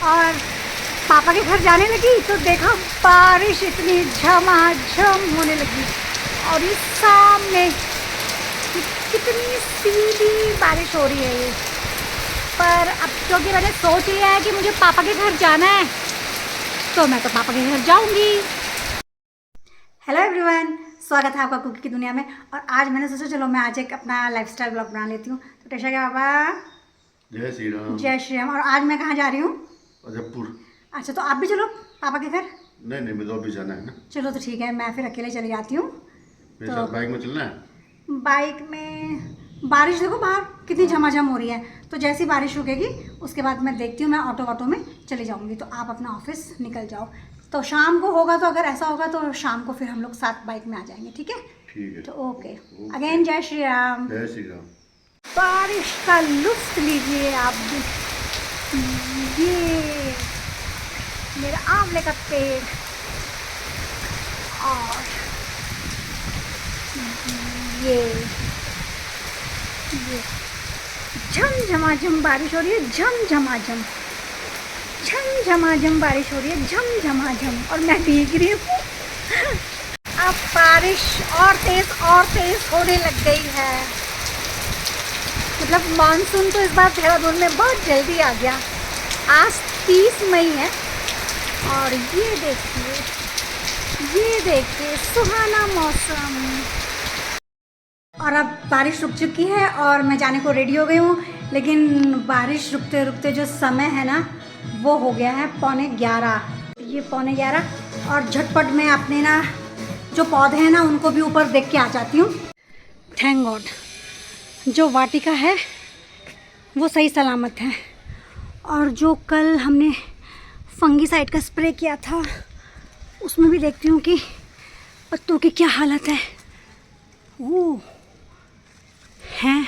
और पापा के घर जाने लगी तो देखा बारिश इतनी झमाझम होने लगी। और इस सामने कितनी सीधी बारिश हो रही है ये। पर अब क्योंकि मैंने सोच लिया है कि मुझे पापा के घर जाना है तो मैं तो पापा के घर जाऊंगी। हेलो एवरीवन, स्वागत है आपका कुकी की दुनिया में। और आज मैंने सोचा चलो मैं आज एक अपना लाइफस्टाइल ब्लॉग बना लेती हूँ। तो टेशा के पापा जय श्री राम। जय श्री राम। और आज मैं कहाँ जा रही हूँ? अजयपुर। अच्छा, तो आप भी चलो पापा के घर। नहीं नहीं, मैं तो अभी जाना है ना। चलो तो ठीक है, मैं फिर अकेले चली जाती हूँ। मेरे साथ बाइक में चलना है। बाइक में बारिश देखो बाहर कितनी झमाझम हो रही है, तो जैसी बारिश रुकेगी उसके बाद मैं देखती हूँ, मैं ऑटो में चली जाऊँगी। तो आप अपना ऑफिस निकल जाओ, तो शाम को होगा तो अगर ऐसा होगा तो शाम को फिर हम लोग साथ बाइक में आ जाएंगे। ठीक है? ठीक है। तो ओके। अगेन जय श्री राम। जय श्री राम। बारिश का लुत्फ लीजिए आप भी। ये मेरा आंवले का पेड़ और ये झमझमाझम बारिश हो रही है। झमझमाझम झमझमाझम बारिश हो रही है, झमझमाझम। और मैं भीग रही हूँ। अब बारिश और तेज होने लग गई है। मतलब मानसून तो इस बार देहरादून में बहुत जल्दी आ गया। आज 30 मई है और ये देखिए सुहाना मौसम। और अब बारिश रुक चुकी है और मैं जाने को रेडी हो गई हूँ। लेकिन बारिश रुकते रुकते जो समय है ना वो हो गया है 11:15। ये 11:15 और झटपट मैं अपने ना जो पौधे हैं ना उनको भी ऊपर देख के आ जाती हूँ। थैंक गॉड जो वाटिका है वो सही सलामत है। और जो कल हमने फंगीसाइड का स्प्रे किया था उसमें भी देखती हूँ कि पत्तों की क्या हालत है। वो हैं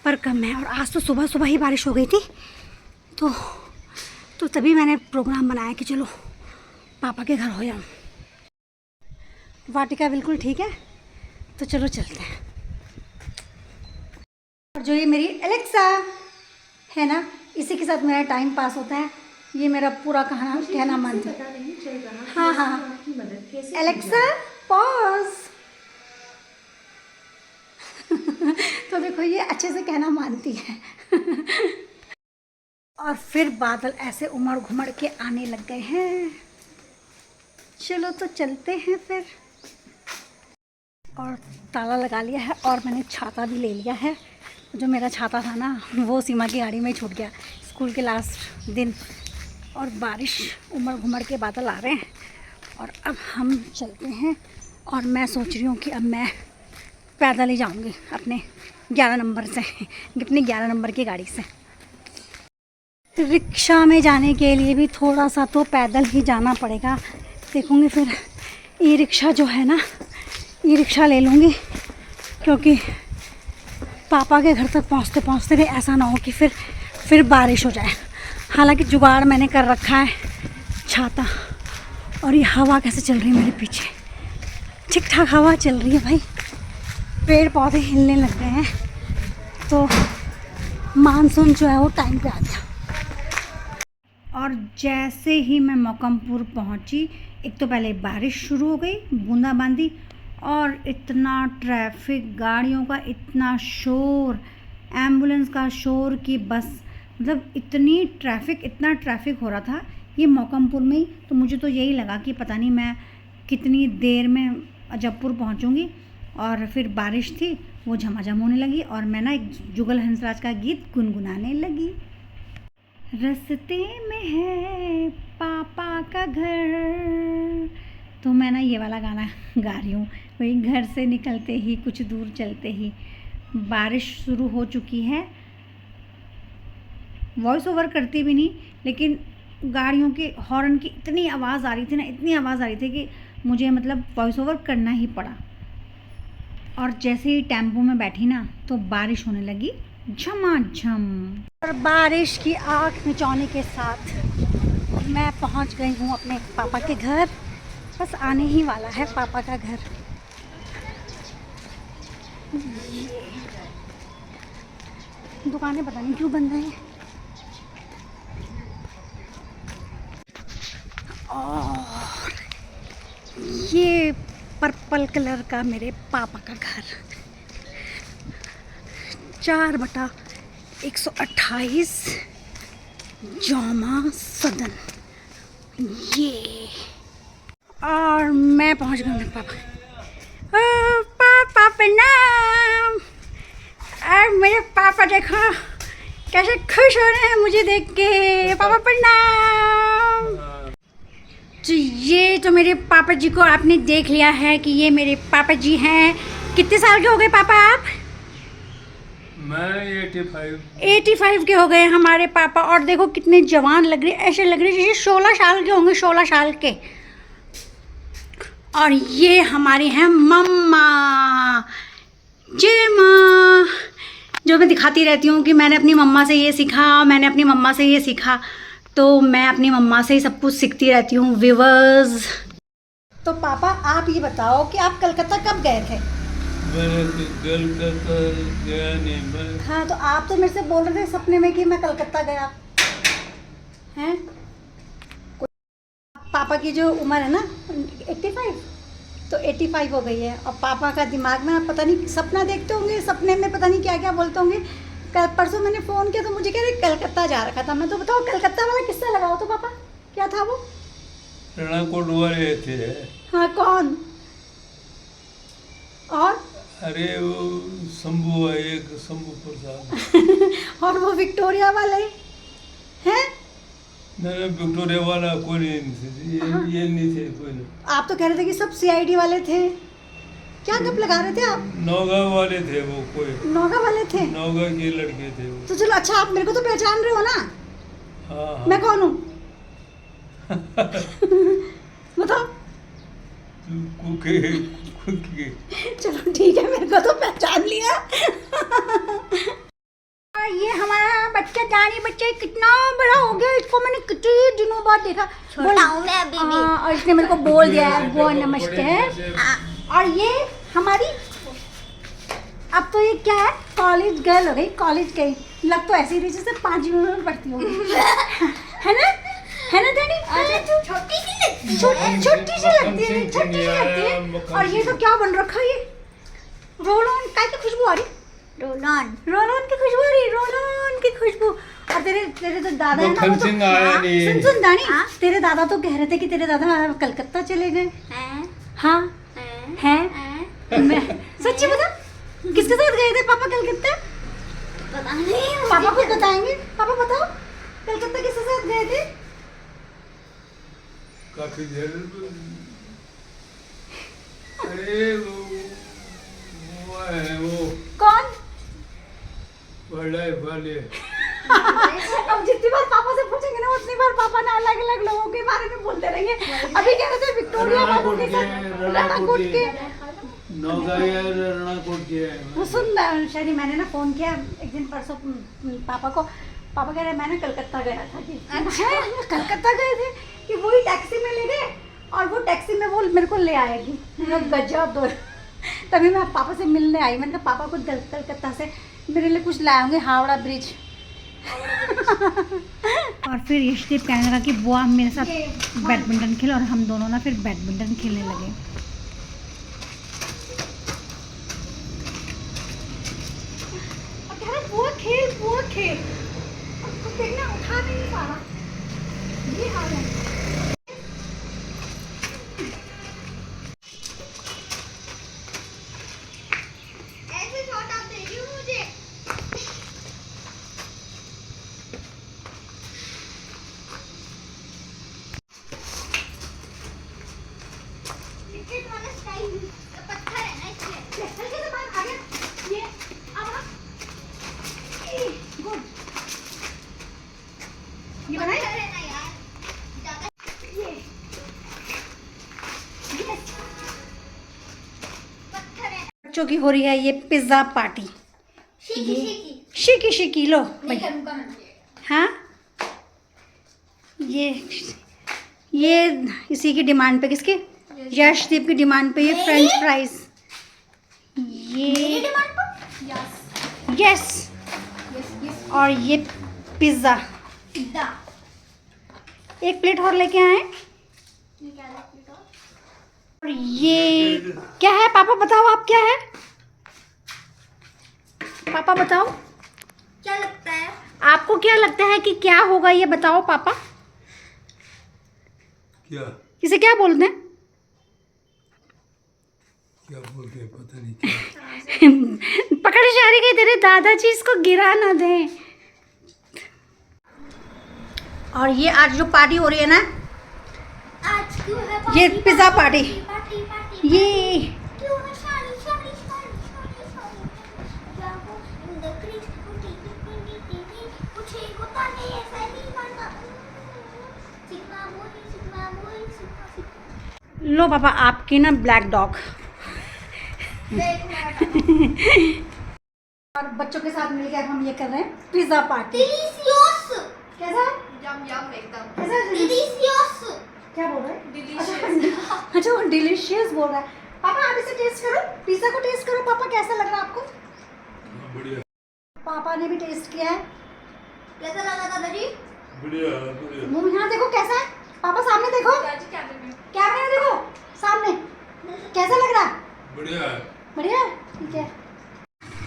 पर कम है। और आज तो सुबह सुबह ही बारिश हो गई थी, तो तभी मैंने प्रोग्राम बनाया कि चलो पापा के घर हो जाऊँ। वाटिका बिल्कुल ठीक है, तो चलो चलते हैं। और जो ये मेरी एलेक्सा है ना, इसी के साथ मेरा टाइम पास होता है। ये मेरा पूरा कहना मानती है। हाँ, एलेक्सा पॉज। तो देखो ये अच्छे से कहना मानती है। और फिर बादल ऐसे उमड़ घुमड़ के आने लग गए हैं। चलो तो चलते हैं फिर। और ताला लगा लिया है और मैंने छाता भी ले लिया है। जो मेरा छाता था ना वो सीमा की गाड़ी में ही छूट गया स्कूल के लास्ट दिन। और बारिश उमड़ घुमड़ के बादल आ रहे हैं और अब हम चलते हैं। और मैं सोच रही हूँ कि अब मैं पैदल ही जाऊंगी अपने 11 नंबर से, अपनी 11 नंबर की गाड़ी से। रिक्शा में जाने के लिए भी थोड़ा सा तो पैदल ही जाना पड़ेगा। देखूंगी फिर ई रिक्शा जो है ना, ई रिक्शा ले लूँगी, क्योंकि पापा के घर तक पहुँचते पहुँचते भी ऐसा ना हो कि फिर बारिश हो जाए। हालांकि जुगाड़ मैंने कर रखा है छाता। और ये हवा कैसे चल रही है मेरे पीछे, ठीक ठाक हवा चल रही है भाई। पेड़ पौधे हिलने लग गए हैं, तो मानसून जो है वो टाइम पे आ गया। और जैसे ही मैं मौकमपुर पहुंची, एक तो पहले बारिश शुरू हो गई, बूंदाबांदी, और इतना ट्रैफिक, गाड़ियों का इतना शोर, एम्बुलेंस का शोर कि बस मतलब इतना ट्रैफिक हो रहा था ये मौकमपुर में ही। तो मुझे तो यही लगा कि पता नहीं मैं कितनी देर में अजयपुर पहुंचूंगी। और फिर बारिश थी, वो झमाझम होने लगी और मैं ना एक जुगल हंसराज का गीत गुनगुनाने लगी। रास्ते में है पापा का घर। तो मैं ना ये वाला गाना गा रही हूँ। वही घर से निकलते ही कुछ दूर चलते ही बारिश शुरू हो चुकी है। वॉइस ओवर करती भी नहीं, लेकिन गाड़ियों के हॉर्न की इतनी आवाज़ आ रही थी ना, इतनी आवाज़ आ रही थी कि मुझे मतलब वॉइस ओवर करना ही पड़ा। और जैसे ही टेम्पो में बैठी ना तो बारिश होने लगी झमाझम। और बारिश की आँख मिचौने के साथ मैं पहुंच गई हूँ अपने पापा के घर। बस आने ही वाला है पापा का घर। दुकानें पता नहीं क्यों बंद हैं। और ये पर्पल कलर का मेरे पापा का घर, 4/128 जामा सदन। ये और मैं पहुंच गई मेरे पापा। ओ पापा प्रणाम। और मेरे पापा देखो कैसे खुश हो रहे हैं मुझे देख के। पापा प्रणाम। तो ये तो मेरे पापा जी को आपने देख लिया है कि ये मेरे पापा जी हैं। कितने साल के हो गए पापा आप? मैं 85 के हो गए हमारे पापा। और देखो कितने जवान लग रहे, ऐसे लग रहे जैसे 16 साल के होंगे, 16 साल के। और ये हमारी हैं मम्मा, जय माँ, जो मैं दिखाती रहती हूँ कि मैंने अपनी मम्मा से ये सीखा, मैंने अपनी मम्मा से ये सीखा। तो मैं अपनी मम्मा से ही सब कुछ सीखती रहती हूँ व्यूअर्स। तो पापा आप ये बताओ कि आप कलकत्ता कब गए थे? मैं कलकत्ता गया नहीं। मैं हाँ, तो आप तो मेरे से बोल रहे थे सपने में कि मैं कलकत्ता गया हैं। पापा की जो उम्र है ना 85, तो 85 हो गई है। और पापा का दिमाग में पता नहीं सपना देखते होंगे, सपने में पता नहीं क्या क्या बोलते होंगे। कल परसों मैंने फ़ोन किया तो मुझे कह रहे कलकत्ता जा रखा था। मैं तो बताओ कलकत्ता वाला किस्सा लगाओ तो पापा, क्या था वो? रणकोट वाले थे। हाँ, कौन? और अरे वो शंभू है, एक शंभू प्रसाद। और वो विक्टोरिया वाले हैं? नहीं, विक्टोरिया वाला कोई नहीं थे। ये नहीं थे कोई नहीं। आप तो कह रहे थे कि सब सीआईडी वाले थे। क्या गप लगा रहे थे आप? नौगांव वाले थे वो, कोई नौगा वाले थे। नौगांव के लड़के थे वो। तो चलो अच्छा, आप मेरे को तो पहचान रहे हो ना? हाँ हाँ। मैं कौन हूँ? बताओ। चलो ठीक है, मेरे को तो पहचान लिया। ये हमारा बच्चा जानी बच्चा कितना बड़ा हो गया, इसको मैंने कितने दिनों बाद देखा। छोटा हूँ मैं अभी भी। और इसने मेरे को बोल दिया है वो नमस्ते। और ये हमारी अब तो ये क्या है, कॉलेज गर्ल हो गई, कॉलेज गई। लग तो ऐसी रही जैसे 5 में पढ़ती होगी। है ना, है ना डैडी? छोटी सी लगती है। छोटी सी लगती है, छोटी सी लगती है। और ये तो क्या बन रखा है, ये रोल-ऑन काय की खुशबू आ रही, रोल-ऑन की खुशबू आ रही, रोल-ऑन की खुशबू। और तेरे तो दादा है ना, वो तो सुन दानी, तेरे दादा तो कह रहे थे कि तेरे दादा कलकत्ता चले गए। हाँ हैं? मैं सच्ची बता, किसके साथ गए थे पापा कलकत्ता? पता नहीं, पापा कुछ बताएंगे। पापा बताओ कलकत्ता किसके साथ गए थे? काफी देर। अरे वो है वो कौन? बड़े वाले। अब जितनी बार पापा से पूछेंगे ना उतनी बार पापा ना अलग अलग लोगों के बारे में बोलते रहेंगे। अभी कह रहे थे विक्टोरिया वालों के साथ, रणकोट के रणकोट के। वो सुन शायद मैंने ना फ़ोन किया एक दिन परसों पापा को। पापा कह रहे मैं ना कलकत्ता गया था कि अच्छा कलकत्ता गए थे कि वही टैक्सी में ले गए और वो टैक्सी में वो मेरे को ले आएगी। गजब दो। तभी मैं पापा से मिलने आई। मैंने कहा पापा को कलकत्ता से मेरे लिए कुछ लाए होंगे, हावड़ा ब्रिज। और फिर यशदीप कहने लगा कि बुआ मेरे साथ बैडमिंटन खेल, और हम दोनों ना फिर बैडमिंटन खेलने लगे। और कह रहा बुआ खेल। तो देखना उठा नहीं पा रहा, ये हाल है। ऐसे शॉट आप दे रही हो मुझे। क्रिकेट वाला स्टाइल, पत्थर है ना इसमें। हल्के से बाहर आ गया, ये अब गुड। ये बनाए पत्थर है ना यार, ज्यादा ये पत्थर है। बच्चों की हो रही है ये पिज्ज़ा पार्टी। शिकी शिकी लो नहीं करूँगा मैं। हाँ, ये इसी की डिमांड पे, किसकी? यशदीप की डिमांड पे ये फ्रेंच फ्राइज। मेरी ये डिमांड पर? Yes, yes. और ये पिज़्ज़ा। पिज़्ज़ा। एक प्लेट और लेके आए। और ये क्या है पापा बताओ आप क्या है पापा बताओ क्या लगता है? आपको क्या लगता है कि क्या होगा ये बताओ पापा क्या इसे क्या बोलते हैं क्या बोलते हैं पता नहीं क्या। पकड़ इशारे के तेरे दादाजी इसको गिरा ना दें। और ये आज जो पार्टी हो रही है ना आज क्यों है ये party, pizza party party party ये क्यों है शादी शादी शादी शादी शादी क्या हो इन द क्रिस कुछ एक होता नहीं ऐसा नहीं बनता सिग्मा बोल सिग्मा लो पापा आपकी ना ब्लैक डॉग और बच्चों के साथ मिलकर हम ये कर रहे हैं पिज्जा पार्टी डिलीशियस कैसा यम यम एकदम कैसा डिलीशियस क्या बोल रहे हैं डिलीशियस अच्छा वो डिलीशियस बोल रहा है पापा आप इसे टेस्ट करो पिज्जा को टेस्ट करो पापा कैसा लग रहा है आपको बढ़िया पापा ने भी टेस्ट किया है कैसा लगा दादाजी? बढ़िया बढ़िया। मुंह यहाँ देखो कैसा है पापा सामने देखो कैमरे में देखो सामने कैसा लग रहा है बढ़िया है। बढ़िया है? ठीक है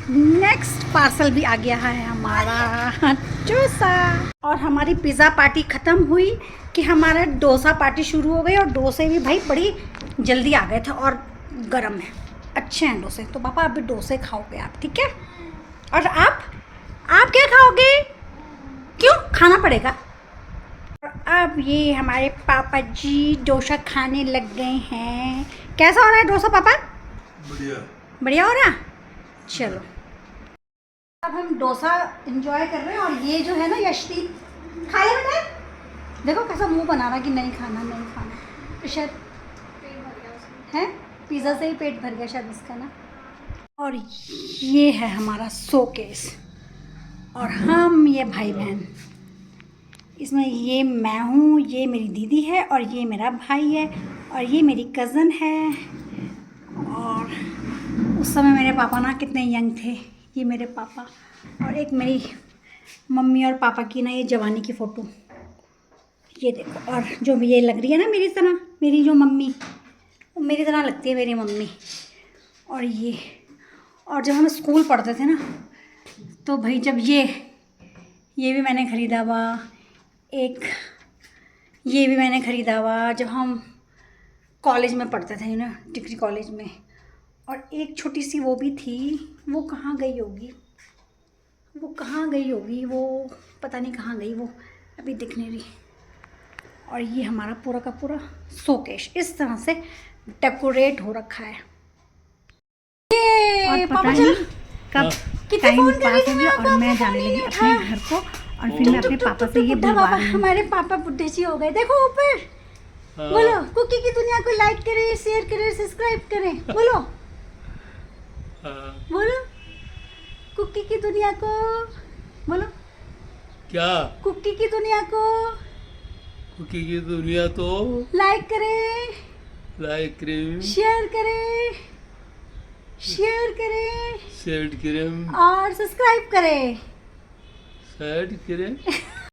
नेक्स्ट पार्सल भी आ गया है हमारा डोसा और हमारी पिज़्ज़ा पार्टी ख़त्म हुई कि हमारा डोसा पार्टी शुरू हो गई और डोसे भी भाई बड़ी जल्दी आ गए थे और गर्म है अच्छे हैं डोसे तो पापा अभी डोसे खाओगे आप ठीक है और आप क्या खाओगे क्यों खाना पड़ेगा और अब ये हमारे पापा जी डोसा खाने लग गए हैं कैसा हो रहा है डोसा पापा बढ़िया बढ़िया हो रहा चलो अब हम डोसा एंजॉय कर रहे हैं और ये जो है ना यशदीप खा ले बेटा देखो कैसा मुंह बना रहा कि नहीं खाना तो शायद है पिज़्ज़ा से ही पेट भर गया शायद इसका ना और ये है हमारा शोकेस और हम ये भाई बहन इसमें ये मैं हूँ ये मेरी दीदी है और ये मेरा भाई है और ये मेरी कज़न है और उस समय मेरे पापा ना कितने यंग थे ये मेरे पापा और एक मेरी मम्मी और पापा की ना ये जवानी की फ़ोटो ये देखो और जो ये लग रही है ना मेरी तरह मेरी जो मम्मी वो मेरी तरह लगती है मेरी मम्मी और ये और जब हम स्कूल पढ़ते थे ना तो भाई जब ये भी मैंने ख़रीदा हुआ एक ये भी मैंने ख़रीदा हुआ जब हम कॉलेज में पढ़ते थे ना डिग्री कॉलेज में और एक छोटी सी वो भी थी वो कहाँ गई होगी वो पता नहीं कहाँ गई वो अभी दिख नहीं रही और ये हमारा पूरा का पूरा शोकेस इस तरह से डेकोरेट हो रखा है और पता नहीं कब टाइम पास हो गया और मैं जाने लगी अपने घर को और फिर मैं अपने पापा से ये बुलवा रही हूँ। हमारे पापा बुढ़े सी हो गए देखो ऊपर बोलो कुकी की दुनिया को लाइक करें शेयर करें सब्सक्राइब करें बोलो बोलो कुकी की दुनिया को बोलो क्या कुकी की दुनिया को कुकी की दुनिया तो लाइक करें लाइक क्रीम शेयर करें सेड क्रीम और सब्सक्राइब करें सेड क्रीम